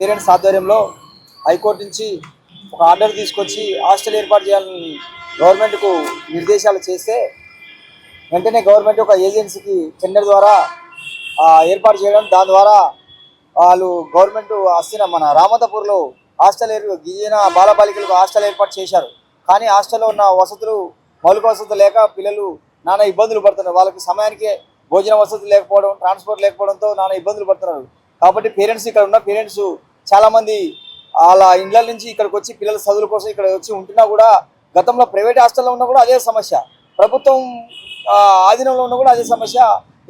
Parents ఆధ్వర్యంలో high court నుంచి ఒక ఆర్డర్ తీసుకొచ్చి హాస్టల్ ఏర్పాటు చేయాలని గవర్నమెంట్కు నిర్దేశాలు చేస్తే వెంటనే గవర్నమెంట్ ఒక ఏజెన్సీకి టెండర్ ద్వారా ఏర్పాటు చేయడం, దాని ద్వారా వాళ్ళు గవర్నమెంట్ మన రామంతపూర్లో గిరిజన బాలబాలికలకు హాస్టల్ ఏర్పాటు చేశారు. కానీ హాస్టల్లో ఉన్న వసతులు, మౌలిక వసతులు లేక పిల్లలు నానా ఇబ్బందులు పడుతున్నారు. వాళ్ళకి సమయానికి భోజన వసతులు లేకపోవడం, ట్రాన్స్పోర్ట్ లేకపోవడంతో నానా ఇబ్బందులు పడుతున్నారు. కాబట్టి ఇక్కడ ఉన్న పేరెంట్స్ చాలామంది వాళ్ళ ఇండ్ల నుంచి ఇక్కడికి వచ్చి పిల్లల చదువుల కోసం ఇక్కడ వచ్చి ఉంటున్నా కూడా గతంలో ప్రైవేట్ హాస్టల్లో ఉన్నా కూడా అదే సమస్య, ప్రభుత్వం ఆధీనంలో ఉన్నా కూడా అదే సమస్య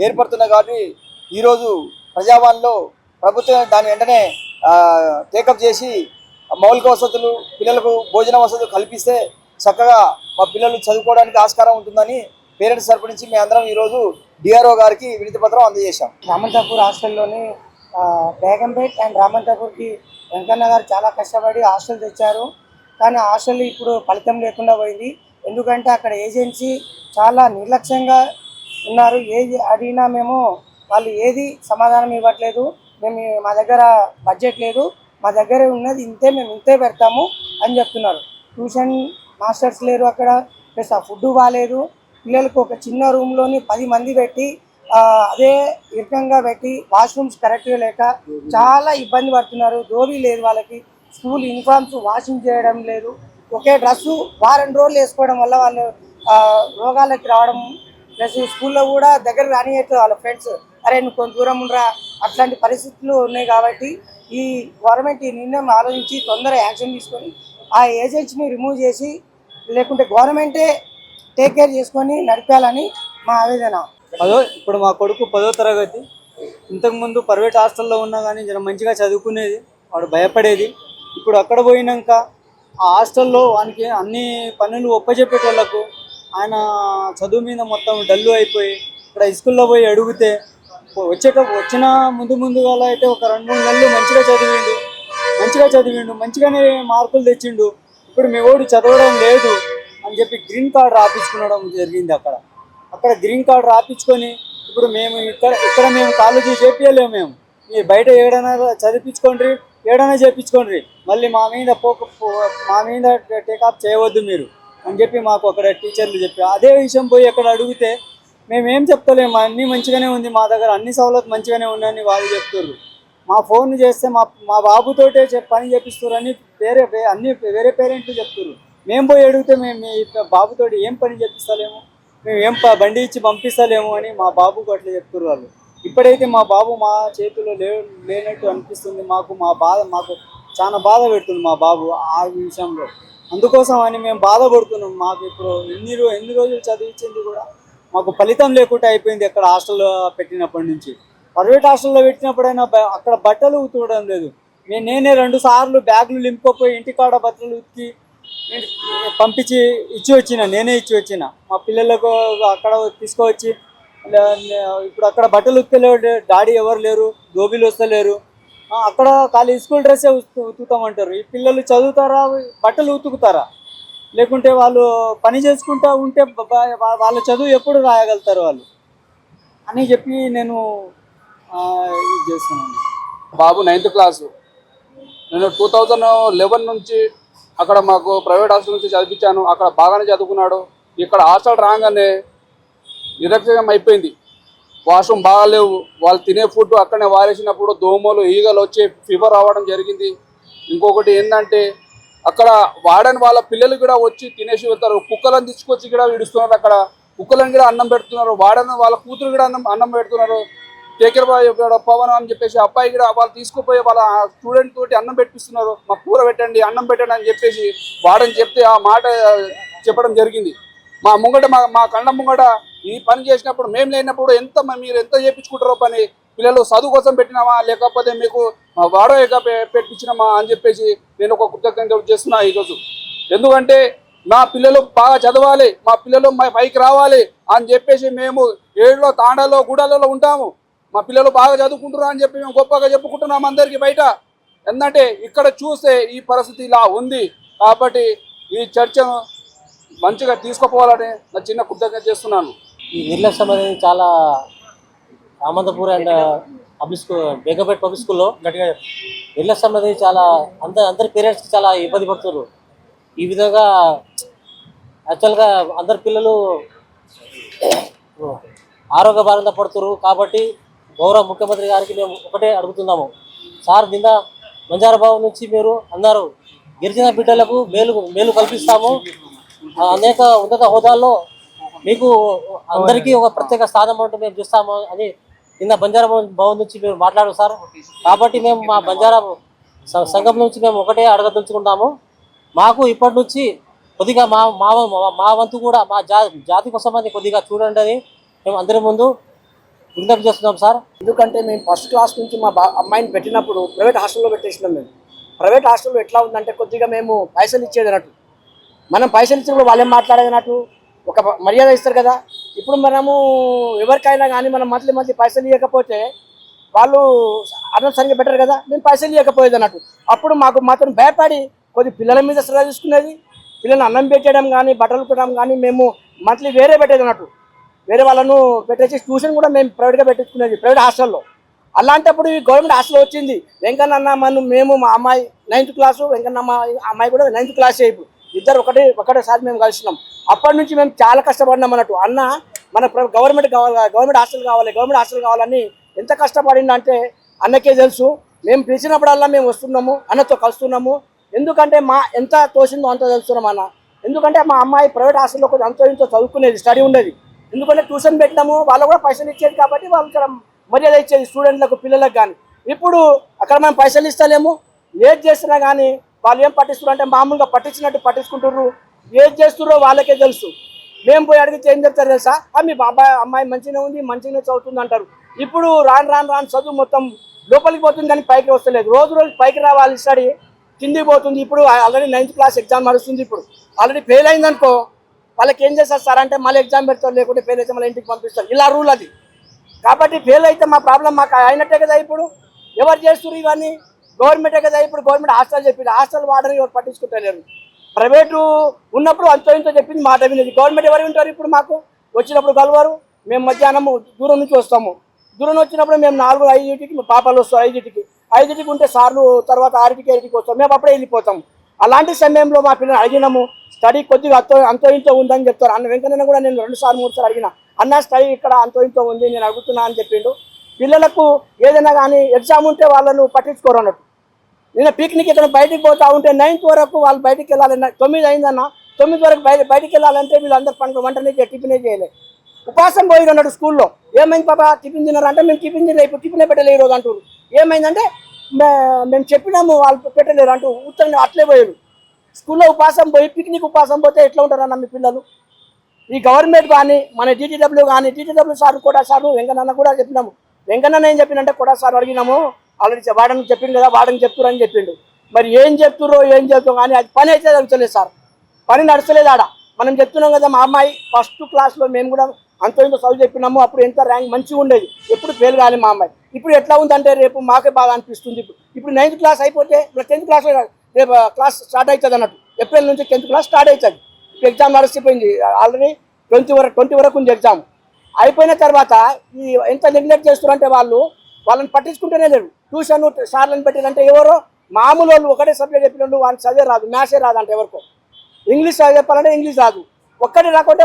ఏర్పడుతున్నాయి. కాబట్టి ఈరోజు ప్రజావాణిలో ప్రభుత్వం దాని వెంటనే టేకప్ చేసి మౌలిక వసతులు, పిల్లలకు భోజన వసతులు కల్పిస్తే చక్కగా మా పిల్లలు చదువుకోవడానికి ఆస్కారం ఉంటుందని పేరెంట్స్ తరపు నుంచి మేము అందరం ఈరోజు డిఆర్ఓ గారికి వినతి పత్రం అందజేశాం. రామంతపూర్ హాస్టల్లోని బేగంపేట్ అండ్ రామంతపూర్కి వెంకన్న గారు చాలా కష్టపడి హాస్టల్ తెచ్చారు. కానీ హాస్టల్ ఇప్పుడు ఫలితం లేకుండా పోయింది. ఎందుకంటే అక్కడ ఏజెన్సీ చాలా నిర్లక్ష్యంగా ఉన్నారు. ఏది అడిగినా వాళ్ళు ఏది సమాధానం ఇవ్వట్లేదు. మా దగ్గర బడ్జెట్ లేదు, మా దగ్గర ఉన్నది ఇంతే, మేము ఇంతే పెడతాము అని చెప్తున్నారు. ట్యూషన్ మాస్టర్స్ లేరు అక్కడ, ప్లస్ ఆ ఫుడ్ బాగాలేదు. పిల్లలకు ఒక చిన్న రూమ్లోని 10 మంది పెట్టి అదే ఇరకంగా పెట్టి వాష్రూమ్స్ కరెక్ట్గా లేక చాలా ఇబ్బంది పడుతున్నారు. ధోబీ లేదు వాళ్ళకి, స్కూల్ యూనిఫామ్స్ వాషింగ్ చేయడం లేదు, ఒకే డ్రెస్సు వారం రోజులు వేసుకోవడం వల్ల వాళ్ళు రోగాలకి రావడం, ప్లస్ స్కూల్లో కూడా దగ్గర రానియట్లేదు వాళ్ళ ఫ్రెండ్స్. అరే నువ్వు కొంత దూరం ఉండరా, అట్లాంటి పరిస్థితులు ఉన్నాయి. కాబట్టి ఈ గవర్నమెంట్ ఈ నిర్ణయం ఆలోచించి తొందరగా యాక్షన్ తీసుకొని ఆ ఏజెన్సీని రిమూవ్ చేసి, లేకుంటే గవర్నమెంటే టేక్ కేర్ చేసుకొని నడిపాలని మా ఆవేదన. ఇప్పుడు మా కొడుకు 10వ తరగతి. ఇంతకుముందు ప్రైవేట్ హాస్టల్లో ఉన్నా కానీ జర మంచిగా చదువుకునేది, వాడు భయపడేది. ఇప్పుడు అక్కడ పోయినాక ఆ హాస్టల్లో వానికి అన్ని పనులు ఒప్పచెప్పేటోళ్ళకు ఆయన చదువు మీద మొత్తం డల్లు అయిపోయి ఇక్కడ స్కూల్లో పోయి అడిగితే వచ్చిన ముందుగా అయితే ఒక 2-3 నెలలు మంచిగా చదివిండు, మంచిగానే మార్కులు తెచ్చిండు. ఇప్పుడు మీ వాడు చదవడం లేదు అని చెప్పి గ్రీన్ కార్డ్ రాపించుకోవడం జరిగింది. అక్కడ గ్రీన్ కార్డ్ రాపించుకొని ఇప్పుడు మేము ఇక్కడ మేము కాలేజీ చేపించలేము. మీరు బయట ఏడైనా చదివించుకోండి, ఏడైనా చేయించుకోండి, మళ్ళీ మా మీద టేకప్ చేయవద్దు మీరు అని చెప్పి మాకు అక్కడ టీచర్లు చెప్పి, అదే విషయం పోయి అక్కడ అడిగితే మేమేం చెప్తలేము, అన్నీ మంచిగానే ఉంది, మా దగ్గర అన్ని సౌలతులు మంచిగానే ఉన్నాయని వాళ్ళు చెప్తుర్రు. మా ఫోన్ చేస్తే మా బాబుతోటే పని చేపిస్తుర్రని వేరే పేరెంట్లు చెప్తుర్రు. మేము పోయి అడిగితే మేము మీ బాబుతోటి ఏం పని చేపిస్తలేము, మేము ఏం బండి ఇచ్చి పంపిస్తలేము అని మా బాబుకు అట్లా చెప్తుర్రు వాళ్ళు. ఇప్పుడైతే మా బాబు మా చేతిలో లేనట్టు అనిపిస్తుంది. మాకు చాలా బాధ పెడుతుంది మా బాబు ఆ విషయంలో. అందుకోసం అని మేము బాధపడుతున్నాం. మాకు ఇప్పుడు ఎన్ని రోజులు చదివించింది కూడా మాకు ఫలితం లేకుండా అయిపోయింది. అక్కడ హాస్టల్లో పెట్టినప్పటి నుంచి, ప్రైవేట్ హాస్టల్లో పెట్టినప్పుడైనా అక్కడ బట్టలు ఉతకడం లేదు. నేనే 2 సార్లు బ్యాగులు లింపుకపోయి ఇంటికాడ బట్టలు ఉతికి పంపించి ఇచ్చి వచ్చిన మా పిల్లలకు అక్కడ తీసుకువచ్చి. ఇప్పుడు అక్కడ బట్టలు ఉతకలేరు, డాడీ ఎవరు లేరు, ధోబీలు వస్తలేరు. అక్కడ ఖాళీ స్కూల్ డ్రెస్సే ఉతుకుతామంటారు. ఈ పిల్లలు చదువుతారా, బట్టలు ఉతుకుతారా? లేకుంటే వాళ్ళు పని చేసుకుంటూ ఉంటే వాళ్ళ చదువు ఎప్పుడు రాయగలుగుతారు వాళ్ళు అని చెప్పి నేను ఇది చేస్తున్నాను. బాబు 9th క్లాసు. నేను 2011 నుంచి అక్కడ మాకు ప్రైవేట్ హాస్టల్ నుంచి చదివించాను. అక్కడ బాగానే చదువుకున్నాడు. ఇక్కడ హాస్టల్ రాగానే నిరక్షయం అయిపోయింది. వాష్రూమ్ బాగాలేవు, వాళ్ళు తినే ఫుడ్ అక్కడనే వారేసినప్పుడు దోమలు, ఈగలు వచ్చి ఫీవర్ రావడం జరిగింది. ఇంకొకటి ఏంటంటే అక్కడ వాడని వాళ్ళ పిల్లలు కూడా వచ్చి తినేసి వెళ్తారు. కుక్కలను తీసుకొచ్చి కూడా విడుస్తున్నారు. అక్కడ కుక్కలను కూడా అన్నం పెడుతున్నారు. వాడని వాళ్ళ కూతురు కూడా అన్నం పెడుతున్నారు. టేకర్ పవన్ అని చెప్పేసి అబ్బాయి కూడా వాళ్ళు తీసుకుపోయి వాళ్ళ స్టూడెంట్ తోటి అన్నం పెట్టిస్తున్నారు. మా కూర పెట్టండి, అన్నం పెట్టండి అని చెప్పేసి వాడని చెప్తే ఆ మాట చెప్పడం జరిగింది. మా కళ్ళ ముంగట ఈ పని చేసినప్పుడు మేము లేనప్పుడు మీరు ఎంత చేయించుకుంటారో పని, పిల్లలు చదువు కోసం పెట్టినామా లేకపోతే మీకు వాడవేక పెట్టించినామా అని చెప్పేసి నేను ఒక కృతజ్ఞత చేస్తున్నా ఈరోజు. ఎందుకంటే మా పిల్లలు బాగా చదవాలి, మా పిల్లలు పైకి రావాలి అని చెప్పేసి మేము ఏడులో, తాండాలో, గూడాలలో ఉంటాము. మా పిల్లలు బాగా చదువుకుంటున్నారు అని చెప్పి మేము గొప్పగా చెప్పుకుంటున్నాము అందరికీ బయట. ఎందుకంటే ఇక్కడ చూస్తే ఈ పరిస్థితి ఇలా ఉంది. కాబట్టి ఈ చర్చను మంచిగా తీసుకుపోవాలని నా చిన్న కృతజ్ఞత చేస్తున్నాను. ఈ నిర్లక్ష్యం అనేది చాలా Ramanthapur and public school Begumpet public స్కూల్లో ఇళ్ళ సంబంధించి చాలా అందరి పేరెంట్స్కి చాలా ఇబ్బంది పడుతున్నారు. ఈ విధంగా యాక్చువల్గా అందరి పిల్లలు ఆరోగ్య బారిన పడుతున్నారు. కాబట్టి గౌరవ ముఖ్యమంత్రి గారికి మేము ఒకటే అడుగుతున్నాము, సార్ నిన్న బంజారాబాద్ నుంచి మీరు అన్నారు గిరిజన బిడ్డలకు మేలు కల్పిస్తాము, అనేక ఉన్నత హోదాల్లో మీకు అందరికీ ఒక ప్రత్యేక స్థానం అంటూ మేము చూస్తాము అని నిన్న బంజారా భవన్ నుంచి మీరు మాట్లాడారు సార్. కాబట్టి మేము మా బంజారా సంఘం నుంచి మేము ఒకటే అడగదలుచుకుంటాము, మాకు ఇప్పటి నుంచి కొద్దిగా మా వంతు కూడా మా జాతి కోసం అని కొద్దిగా చూడండి అని మేము అందరి ముందు విజ్ఞప్తి చేస్తున్నాం సార్. ఎందుకంటే మేము ఫస్ట్ క్లాస్ నుంచి మా అమ్మాయిని పెట్టినప్పుడు ప్రైవేట్ హాస్టల్లో పెట్టేసినాం. మేము ప్రైవేట్ హాస్టల్లో ఎట్లా ఉందంటే కొద్దిగా మేము పైసలు ఇచ్చేది అన్నట్టు, మనం పైసలు ఇచ్చినప్పుడు వాళ్ళేం మాట్లాడేది అన్నట్టు ఒక మర్యాద ఇస్తారు కదా. ఇప్పుడు మనము ఎవరికైనా కానీ మనం మంత్లీ పైసలు ఇవ్వకపోతే వాళ్ళు అనవసరంగా పెట్టరు కదా, మేము పైసలు ఇవ్వకపోయేది అన్నట్టు. అప్పుడు మాత్రం భయపడి కొద్ది పిల్లల మీద శ్రద్ధ తీసుకునేది, పిల్లల్ని అన్నం పెట్టడం కానీ బట్టలు పెట్టడం కానీ మేము మంత్లీ వేరే పెట్టేది అన్నట్టు. వేరే వాళ్ళను పెట్టేసి ట్యూషన్ కూడా మేము ప్రైవేట్గా పెట్టించుకునేది ప్రైవేట్ హాస్టల్లో. అలాంటప్పుడు ఈ గవర్నమెంట్ హాస్టల్ వచ్చింది. వెంకన్న మేము మా అమ్మాయి 9th క్లాసు, వెంకన్న అమ్మాయి కూడా 9th క్లాసే. ఇప్పుడు ఇద్దరు ఒకటేసారి మేము కలిసినాం. అప్పటి నుంచి మేము చాలా కష్టపడినాం అన్నట్టు. అన్న మన గవర్నమెంట్ హాస్టల్ కావాలని ఎంత కష్టపడిందంటే అన్నకే తెలుసు. మేము పిలిచినప్పుడల్లా మేము వస్తున్నాము, అన్నతో కలుస్తున్నాము. ఎందుకంటే ఎంత తోసిందో అంత తెలుస్తున్నాం అన్న. ఎందుకంటే మా అమ్మాయి ప్రైవేట్ హాస్టల్లో కొంచెం అంతో ఇంతో చదువుకునేది, స్టడీ ఉండేది. ఎందుకంటే ట్యూషన్ పెట్టినాము, వాళ్ళు కూడా పైసలు ఇచ్చేది కాబట్టి వాళ్ళు చాలా మర్యాద ఇచ్చేది స్టూడెంట్లకు, పిల్లలకు కానీ. ఇప్పుడు అక్కడ మనం పైసలు ఇస్తలేము, ఏది చేసినా కానీ వాళ్ళు ఏం పట్టిస్తున్నారు అంటే మామూలుగా పట్టించినట్టు పట్టించుకుంటుర్రు. ఏది చేస్తున్నారో వాళ్ళకే తెలుసు. మేము పోయి అడిగితే ఏం చెప్తారు తెలుసా, మీ అమ్మాయి మంచిగానే ఉంది, మంచిగానే చదువుతుంది అంటారు. ఇప్పుడు రాను చదువు మొత్తం లోపలికి పోతుంది కానీ పైకి వస్తలేదు. రోజు పైకి రావాలి, స్టడీ కిందికి పోతుంది. ఇప్పుడు ఆల్రెడీ 9th క్లాస్ ఎగ్జామ్ నడుస్తుంది. ఇప్పుడు ఆల్రెడీ ఫెయిల్ అయిందనుకో వాళ్ళకి ఏం చేస్తారు సార్ అంటే మళ్ళీ ఎగ్జామ్ పెడతారు, లేకుంటే ఫెయిల్ అయితే మళ్ళీ ఇంటికి పంపిస్తారు. ఇలా రూల్ అది. కాబట్టి ఫెయిల్ అయితే మా ప్రాబ్లం మాకు అయినట్టే కదా. ఇప్పుడు ఎవరు చేస్తున్నారు ఇవన్నీ? గవర్నమెంటే కదా. ఇప్పుడు గవర్నమెంట్ హాస్టల్ చెప్పింది, హాస్టల్ వాడని ఎవరు పట్టించుకుంటలేరు. ప్రైవేటు ఉన్నప్పుడు అంతో ఇంతో చెప్పింది మాట వినేది. గవర్నమెంట్ ఎవరు వింటారు? ఇప్పుడు మాకు వచ్చినప్పుడు కలవరు. మేము మధ్యాహ్నం దూరం నుంచి వస్తాము. దూరం వచ్చినప్పుడు మేము 4-5కి పాపాలు వస్తాం. 5కి ఉంటే సార్లు తర్వాత 6కి వస్తాం. మేము అప్పుడే వెళ్ళిపోతాం. అలాంటి సమయంలో మా పిల్లలు అడిగినాము, స్టడీ కొద్దిగా అంతో ఇంతో ఉందని చెప్తారు. అన్న వెంకన్న కూడా నేను 2 సార్లు 3 సార్లు అడిగిన, అన్న స్టడీ ఇక్కడ అంతో ఇంతో ఉంది, నేను అడుగుతున్నా అని చెప్పిండు. పిల్లలకు ఏదైనా కానీ ఎగ్జామ్ ఉంటే వాళ్ళను పట్టించుకోరు అన్నట్టు. నేను పిక్నిక్ ఇక్కడ బయటికి పోతా ఉంటే 9th వరకు వాళ్ళు బయటికి వెళ్ళాలి. 9 అయిందన్న, 9 వరకు బయటికి వెళ్ళాలంటే వీళ్ళందరూ వంటనే టిఫినే చేయలేదు. ఉపాసం పోయి అన్నట్టు స్కూల్లో. ఏమైంది పాప టిఫిన్ తిన్నారంటే మేము టిఫిన్ తినలేదు, ఇప్పుడు టిఫినే పెట్టలేదు ఈరోజు అంటారు. ఏమైందంటే మేము చెప్పినాము వాళ్ళు పెట్టలేరు అంటూ ఉత్తరం అట్లే పోయారు. స్కూల్లో ఉపాసం పోయి పిక్నిక్ ఉపాసం పోతే ఎట్లా ఉంటారన్న మీ పిల్లలు? ఈ గవర్నమెంట్ కానీ మన DTW కానీ, DTW సార్ కూడా సారు వెంకన్న కూడా చెప్పినాము. వెంకన్న ఏం చెప్పిందంటే కూడా సార్ అడిగినాము, ఆల్రెడీ వాడని చెప్పిండు కదా, వాడని చెప్తురు అని చెప్పిండు. మరి ఏం చెప్తురో కానీ అది పని అయితే జరుగుతలేదు సార్, పని నడచలేదు ఆడ. మనం చెప్తున్నాం కదా, మా అమ్మాయి ఫస్ట్ క్లాస్లో మేము కూడా అంతో ఇంతో చదువు చెప్పినాము. అప్పుడు ఎంత ర్యాంక్ మంచిగా ఉండేది, ఎప్పుడు ఫెయిల్ కాలి మా అమ్మాయి. ఇప్పుడు ఎట్లా ఉందంటే రేపు మాకే బాగా అనిపిస్తుంది. ఇప్పుడు 9th క్లాస్ అయిపోతే ఇప్పుడు 10th క్లాస్లో రేపు క్లాస్ స్టార్ట్ అవుతుంది అన్నట్టు. ఏప్రిల్ నుంచి 10th క్లాస్ స్టార్ట్ అవుతుంది. ఇప్పుడు ఎగ్జామ్ నడిచిపోయింది, ఆల్రెడీ 20 వరకు ఉంది ఎగ్జామ్. అయిపోయిన తర్వాత ఈ ఎంత నెగ్లెక్ట్ చేస్తున్నారంటే వాళ్ళని పట్టించుకుంటూనే లేరు. ట్యూషన్ సార్లను పెట్టారంటే ఎవరో మామూలు వాళ్ళు ఒకటే సబ్జెక్ట్ చెప్పిన వాళ్ళు వాళ్ళకి చదివే రాదు, మ్యాథ్సే రాదంటే ఎవరికో. ఇంగ్లీష్ చెప్పాలంటే ఇంగ్లీష్ రాదు. ఒకటి రాకుంటే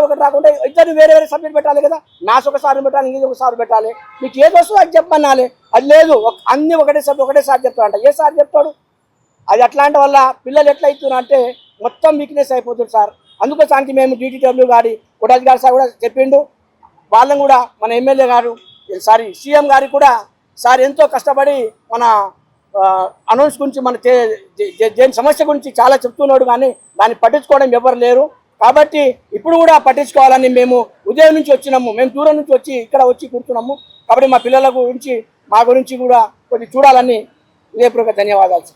ఇద్దరు వేరే సబ్జెక్ట్ పెట్టాలి కదా. మ్యాథ్స్ ఒకసారి పెట్టాలి, ఇంగ్లీష్ ఒకసారి పెట్టాలి. మీకు ఏది వస్తుందో అది చెప్పమనాలి. అది లేదు, అన్ని ఒకటే సార్ చెప్తాడంట. ఏ సార్ చెప్తాడు? అది అట్లాంటి వల్ల పిల్లలు ఎట్లా అవుతున్నారు అంటే మొత్తం వీక్నెస్ అయిపోతుంది సార్. అందుకోసానికి మేము DTW గారి కొడాలి గారు సార్ కూడా చెప్పిండు. వాళ్ళని కూడా మన ఎమ్మెల్యే గారు సీఎం గారికి కూడా సార్ ఎంతో కష్టపడి మన అనౌన్స్ గురించి మన దేని సమస్య గురించి చాలా చెప్తున్నాడు, కానీ దాన్ని పట్టించుకోవడం ఎవరు లేరు. కాబట్టి ఇప్పుడు కూడా పట్టించుకోవాలని మేము ఉదయం నుంచి వచ్చినాము, మేము దూరం నుంచి వచ్చి ఇక్కడ వచ్చి కూర్చున్నాము. కాబట్టి మా పిల్లల గురించి మా గురించి కూడా కొద్దిగా చూడాలని హృదయపూర్వక ధన్యవాదాలు.